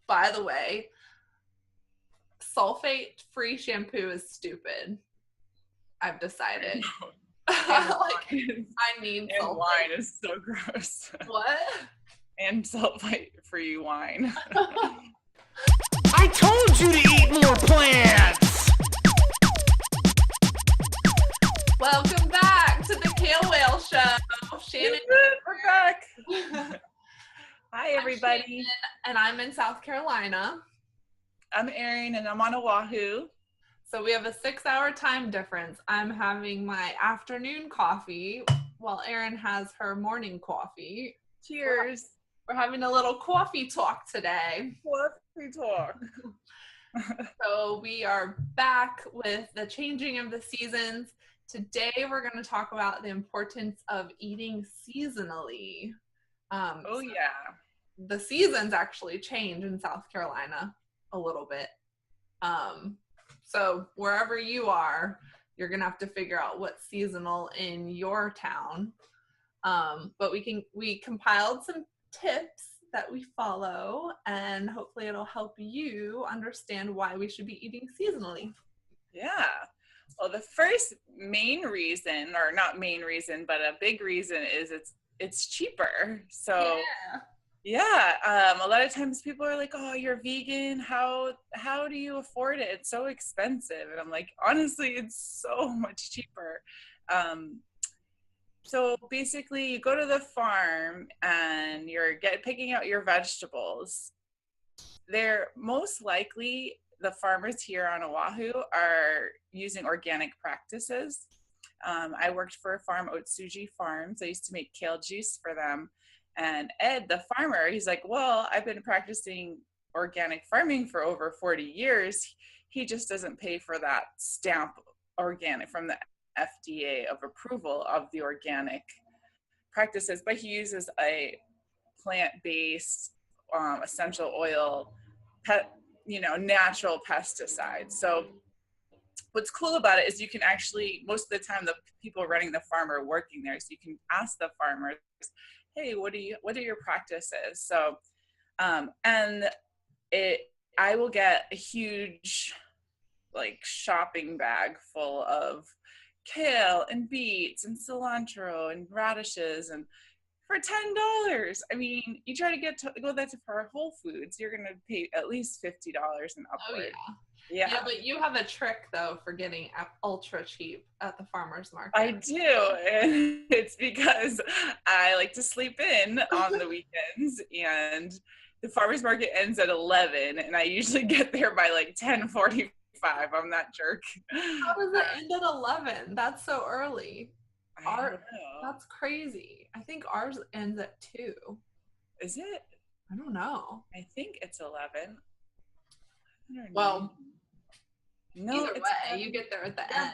by the way, sulfate-free shampoo is stupid. I've decided. And Like, wine. I need And sulfate. wine is so gross. What? And sulfite-free wine. I told you to eat more plants! Welcome back to the Kale Whale Show. Shannon. We're back. Hi, everybody. I'm Shannon, and I'm in South Carolina. I'm Erin, and I'm on Oahu. So we have a 6-hour time difference. I'm having my afternoon coffee while Erin has her morning coffee. Cheers. We're having a little coffee talk today. Coffee talk. So we are back with the changing of the seasons. Today we're going to talk about the importance of eating seasonally. Oh, yeah. The seasons actually change in South Carolina a little bit. So wherever you are, you're going to have to figure out what's seasonal in your town. But we compiled some tips that we follow, and hopefully it'll help you understand why we should be eating seasonally. Yeah. Well, the first main reason, or not main reason, but a big reason is it's cheaper. So yeah, a lot of times people are like, "Oh, you're vegan. How do you afford it? It's so expensive." And I'm like, honestly, it's so much cheaper. So basically, you go to the farm and you're picking out your vegetables. They're most likely, the farmers here on Oahu are using organic practices. I worked for a farm, Otsuji Farms. I used to make kale juice for them. And Ed, the farmer, he's like, well, I've been practicing organic farming for over 40 years. He just doesn't pay for that stamp organic from the FDA of approval of the organic practices, but he uses a plant-based essential oil, natural pesticide. So what's cool about it is you can actually, most of the time, the people running the farm are working there, so you can ask the farmers, hey, what are your practices? So, I will get a huge, shopping bag full of kale and beets and cilantro and radishes, and for $10. I mean, you try to go that for Whole Foods, you're gonna pay at least $50 and upward. Oh yeah, but you have a trick though for getting ultra cheap at the farmer's market. I do, and it's because I like to sleep in on the weekends, and the farmer's market ends at 11, and I usually get there by 10:45. I'm that jerk. How does it end at 11? That's so early. I don't know. That's crazy. I think ours ends at 2. Is it? I don't know. I think it's 11. Well, no, either way, you get there at the end.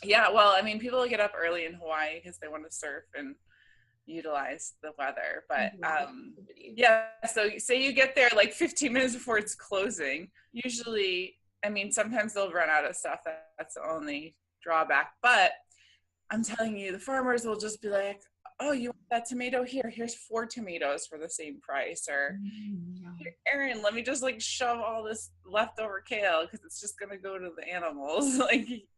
Yeah, well, I mean, people get up early in Hawaii because they want to surf and utilize the weather. But yeah, so say you get there 15 minutes before it's closing. Usually, I mean, sometimes they'll run out of stuff. That's the only drawback. But I'm telling you, the farmers will just be like, oh, you want that tomato? Here's 4 tomatoes for the same price. Or, Erin, let me just shove all this leftover kale because it's just going to go to the animals,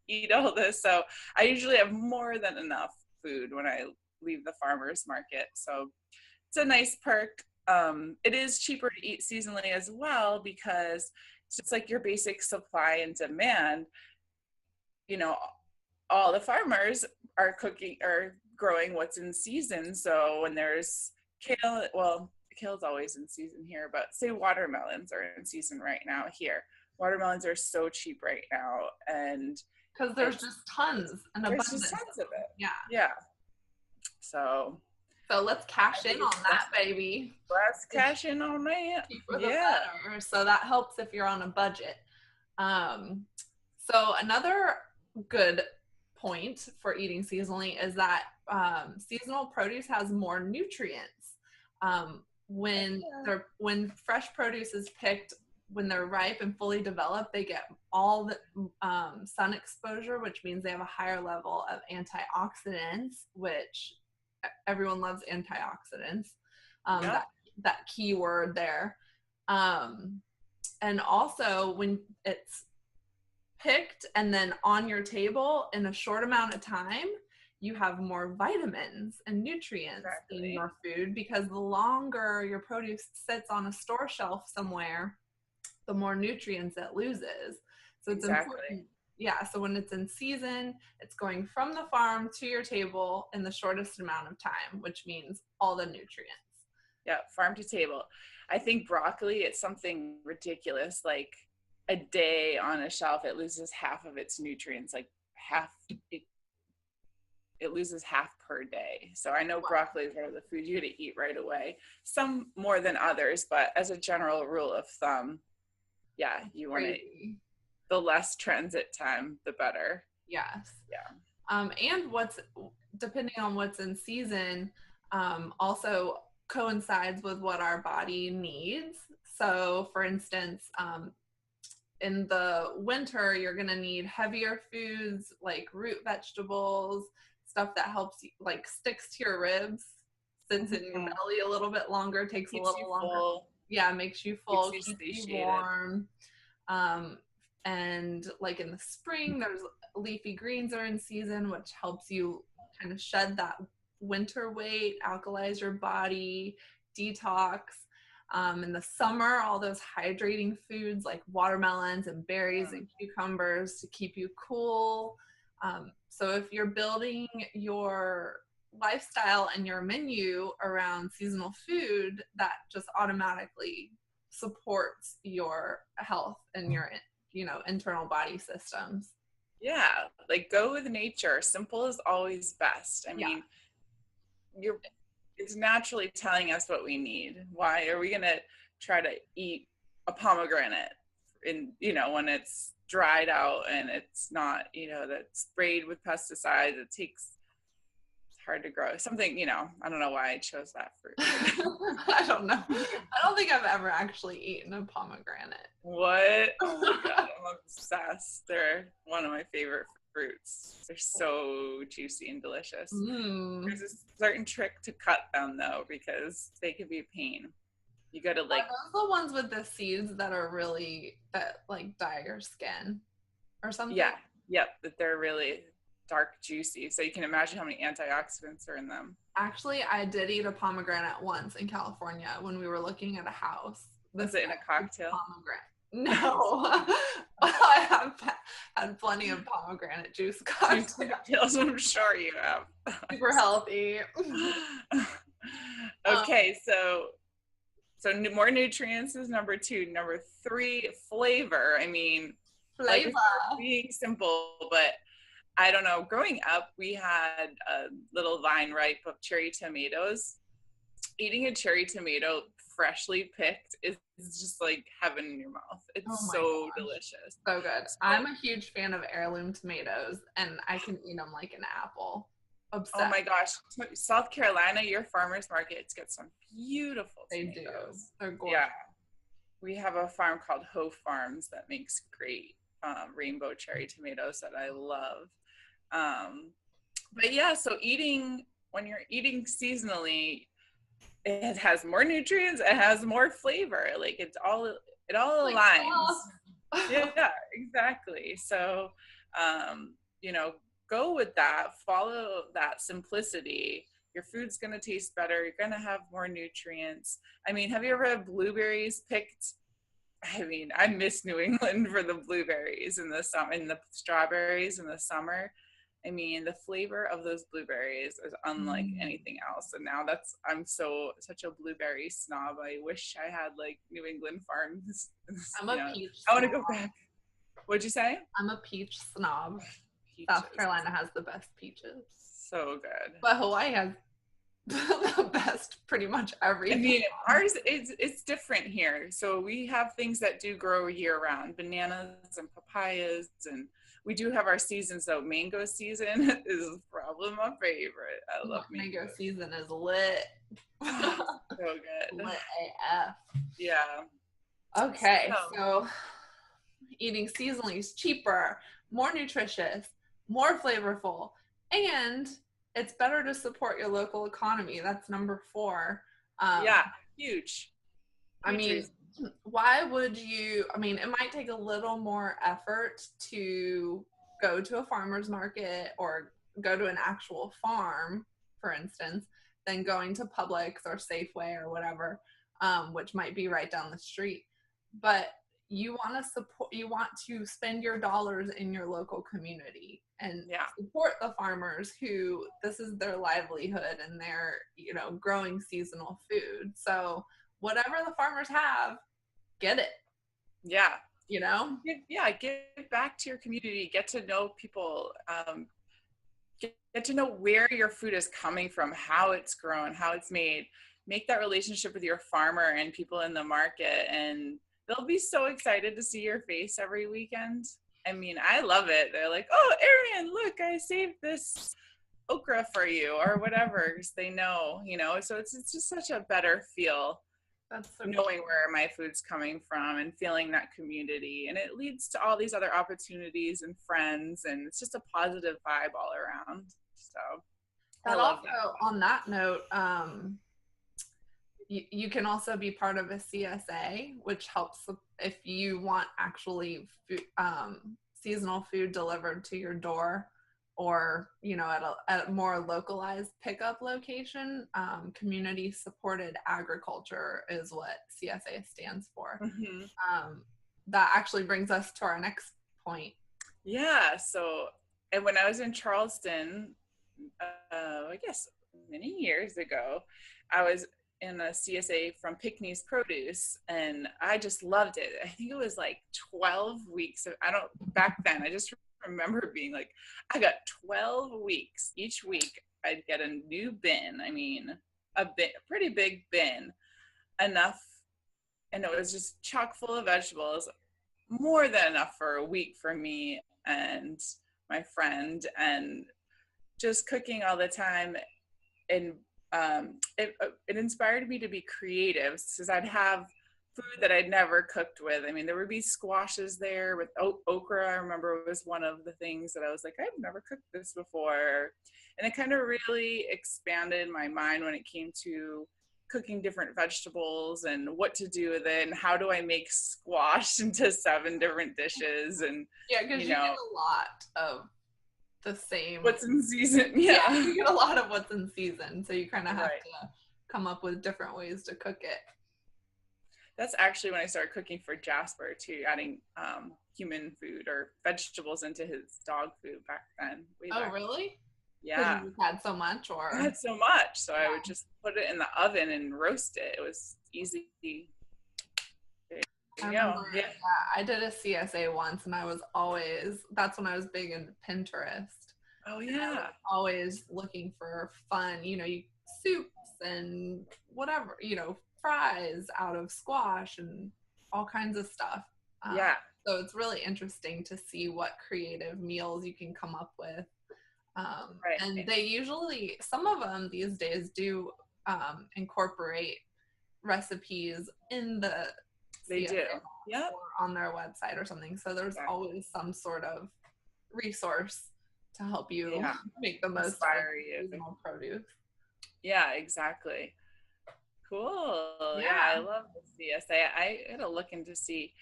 eat all this. So I usually have more than enough food when I leave the farmer's market. So it's a nice perk. It is cheaper to eat seasonally as well because it's just your basic supply and demand. All the farmers are growing what's in season. So when there's kale, well, kale's always in season here, but say watermelons are in season right now here. Watermelons are so cheap right now, and because there's just tons and abundance. There's just tons of it. Yeah. So let's cash in on that, baby. Let's cash in on that. Better. So that helps if you're on a budget. So another good point for eating seasonally is that seasonal produce has more nutrients. When fresh produce is picked, when they're ripe and fully developed, they get all the sun exposure, which means they have a higher level of antioxidants, which everyone loves antioxidants. That key word there. And also when it's picked and then on your table in a short amount of time, you have more vitamins and nutrients in your food, because the longer your produce sits on a store shelf somewhere, the more nutrients it loses. So it's important. Yeah, so when it's in season, it's going from the farm to your table in the shortest amount of time, which means all the nutrients. Yeah, farm to table. I think broccoli, it's something ridiculous. Like a day on a shelf, it loses half of its nutrients, like half. It loses half per day. So I know broccoli is one of the foods you got to eat right away. Some more than others, but as a general rule of thumb, yeah, you want to. The less transit time, the better. Yes. Yeah. And depending on what's in season, also coincides with what our body needs. So for instance, in the winter, you're going to need heavier foods like root vegetables, stuff that helps you, like sticks to your ribs, sits in your belly a little bit longer, takes a little longer. Full. Yeah, makes you full, keeps you warm. And like in the spring, there's leafy greens are in season, which helps you kind of shed that winter weight, alkalize your body, detox. In the summer, all those hydrating foods like watermelons and berries and cucumbers to keep you cool. So if you're building your lifestyle and your menu around seasonal food, that just automatically supports your health and your internal body systems. Yeah, like go with nature. Simple is always best. I mean, it's naturally telling us what we need. Why are we going to try to eat a pomegranate when it's dried out and it's not, that's sprayed with pesticides? It's hard to grow. Something, I don't know why I chose that fruit. I don't know. I don't think I've ever actually eaten a pomegranate. What? Oh my God, I'm obsessed. They're one of my favorite fruits. They're so juicy and delicious. There's a certain trick to cut them though, because they can be a pain. You gotta like. Are those the ones with the seeds that dye your skin or something? Yeah. Yep. That they're really dark, juicy. So you can imagine how many antioxidants are in them. Actually, I did eat a pomegranate once in California when we were looking at a house. Was it in a cocktail? Pomegranate. No. I have had plenty of pomegranate juice cocktails. I'm sure you have. Super healthy. Okay, so more nutrients is number 2. Number 3, flavor. I mean, flavor. Like, being simple, but I don't know. Growing up, we had a little vine ripe of cherry tomatoes. Eating a cherry tomato freshly picked is just like heaven in your mouth. It's so delicious. So good. I'm a huge fan of heirloom tomatoes, and I can eat them like an apple. Obsessed. Oh my gosh. South Carolina, your farmers markets get some beautiful tomatoes. They do. They're gorgeous. Yeah. We have a farm called Ho Farms that makes great rainbow cherry tomatoes that I love. But yeah, so when you're eating seasonally, it has more nutrients, it has more flavor. Like it all aligns. Yeah, exactly. So, go with that, follow that simplicity. Your food's going to taste better. You're going to have more nutrients. I mean, have you ever had blueberries picked? I mean, I miss New England for the blueberries in the summer, and the strawberries in the summer. I mean, the flavor of those blueberries is unlike anything else. And now I'm such a blueberry snob. I wish I had like New England farms. I'm a peach I want to go back. What'd you say? I'm a peach snob. Peaches. South Carolina has the best peaches. So good. But Hawaii has the best pretty much everything. I mean, ours it's different here. So we have things that do grow year round, bananas and papayas, and we do have our seasons though. Mango season is probably my favorite. I love mango season is lit. So good. Lit AF. Yeah. Okay, so eating seasonally is cheaper, more nutritious, more flavorful, and it's better to support your local economy. That's number 4. Yeah, huge. I mean, why would you, I mean, it might take a little more effort to go to a farmer's market or go to an actual farm, for instance, than going to Publix or Safeway or whatever, which might be right down the street. But you want to support, you want to spend your dollars in your local community and support the farmers who this is their livelihood and they're, you know, growing seasonal food. So whatever the farmers have, get it. Yeah. You know? Give back to your community, get to know people, get to know where your food is coming from, how it's grown, how it's made. Make that relationship with your farmer and people in the market, and they'll be so excited to see your face every weekend. I mean, I love it. They're like, oh, Arian, look, I saved this okra for you or whatever, because they know, you know, so it's just such a better feel. That's so knowing cool. Where my food's coming from and feeling that community, and it leads to all these other opportunities and friends, and it's just a positive vibe all around. So I love that. On that note, you can also be part of a CSA, which helps if you want actually seasonal food delivered to your door, or, you know, at a more localized pickup location. Community supported agriculture is what CSA stands for. Mm-hmm. That actually brings us to our next point. Yeah. So, and when I was in Charleston, I guess many years ago, I was in a CSA from Pickney's Produce, and I just loved it. I think it was like 12 weeks. Back then, I just remember being like, I got 12 weeks. Each week I'd get a new bin. I mean, a pretty big bin, enough. And it was just chock full of vegetables, more than enough for a week for me and my friend, and just cooking all the time. And it inspired me to be creative, because I'd have food that I'd never cooked with. I mean, there would be squashes there with okra. I remember it was one of the things that I was like, I've never cooked this before. And it kind of really expanded my mind when it came to cooking different vegetables and what to do with it and how do I make squash into 7 different dishes. And because you get a lot of the same what's in season. You get a lot of what's in season, so you kind of have to come up with different ways to cook it. That's actually when I started cooking for Jasper too, adding human food or vegetables into his dog food back then. Really? Yeah. You had so much, or I had so much, so I would just put it in the oven and roast it. It was easy. I did a CSA once, and that's when I was big into Pinterest. Oh yeah. Always looking for fun, soups and whatever, fries out of squash and all kinds of stuff. So it's really interesting to see what creative meals you can come up with. And they usually, some of them these days do incorporate recipes in the They do. Yep. Or on their website or something. So there's always some sort of resource to help you make the most of seasonal produce. Yeah, exactly. Cool. Yeah, I love the CSA. I gotta look into see.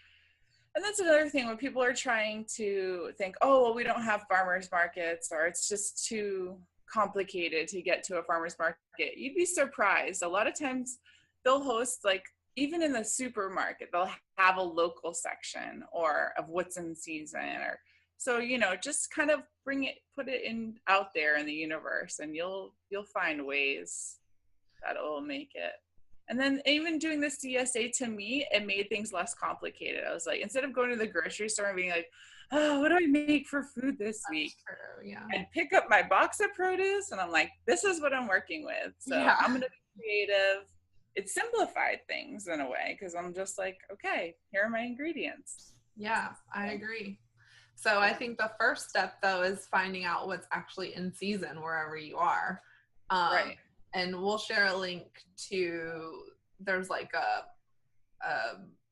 And that's another thing when people are trying to think, oh, well, we don't have farmers markets, or it's just too complicated to get to a farmers market. You'd be surprised. A lot of times they'll host, like, even in the supermarket, they'll have a local section or of what's in season, or so, just kind of put it in out there in the universe, and you'll find ways that will make it. And then even doing the CSA, to me, it made things less complicated. I was like, instead of going to the grocery store and being like, oh, what do I make for food this week? True, yeah. I'd pick up my box of produce, and I'm like, this is what I'm working with. So I'm going to be creative. It simplified things in a way, because I'm just like, okay, here are my ingredients. Yeah, I agree. So I think the first step, though, is finding out what's actually in season wherever you are. Right. And we'll share a link to, there's like a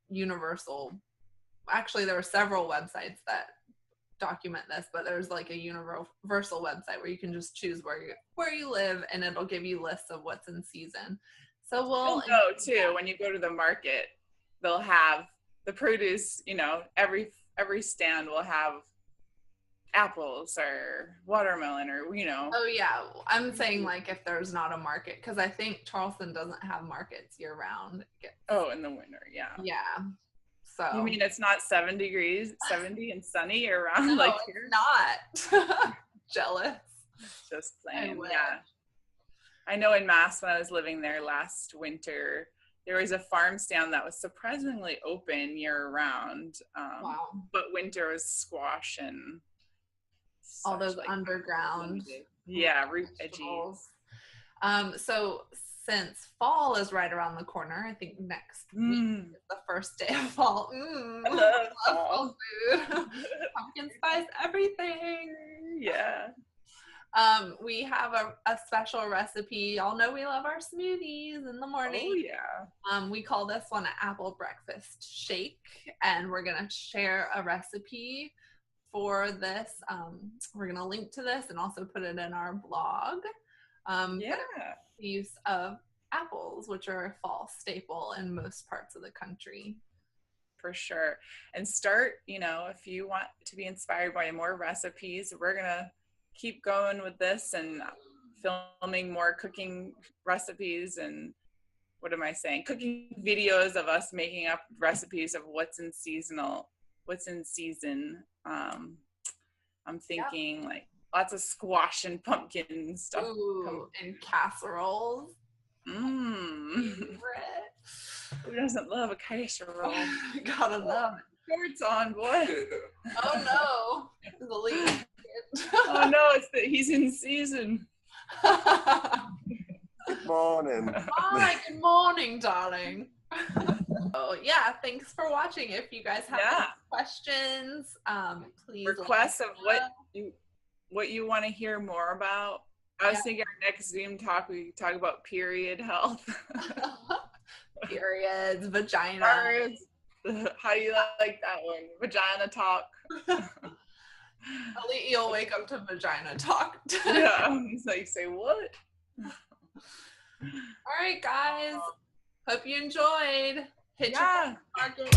universal, actually there are several websites that document this, but there's like a universal website where you can just choose where you live, and it'll give you lists of what's in season. So you'll know too when you go to the market, they'll have the produce, you know, every stand will have apples or watermelon or, you know. Oh yeah, I'm saying like if there's not a market, because I think Charleston doesn't have markets year round. Oh, in the winter, yeah. Yeah. So you mean it's not 70 and sunny year round? No, like it's here? not. Jealous. Just saying. Yeah, I know in Mass, when I was living there last winter, there was a farm stand that was surprisingly open year round. Wow. But winter was squash and all those like underground root veggies. So since fall is right around the corner, I think next week is the first day of fall. I love fall food. Pumpkin spice everything. Yeah. We have a special recipe. Y'all know we love our smoothies in the morning. Oh yeah. We call this one an apple breakfast shake, and we're gonna share a recipe for this. We're gonna link to this and also put it in our blog. The use of apples, which are a fall staple in most parts of the country. For sure. And start, you know, if you want to be inspired by more recipes, we're gonna keep going with this and filming more cooking recipes and cooking videos of us making up recipes of what's in season. I'm thinking like lots of squash and pumpkin stuff. Ooh, and casseroles. Who doesn't love a casserole? Gotta love it. Shorts on, boy. Oh no, the lead. Oh no, he's in season. Good morning. Hi, good morning, darling. Oh yeah, thanks for watching. If you guys have any questions, please requests of what you want to hear more about. I was thinking our next Zoom talk, we talk about period health. Periods, vagina. How do you like that one? Vagina talk. At least you'll wake up to vagina talk. Yeah, it's like, say what? All right, guys. Hope you enjoyed. Hit your market.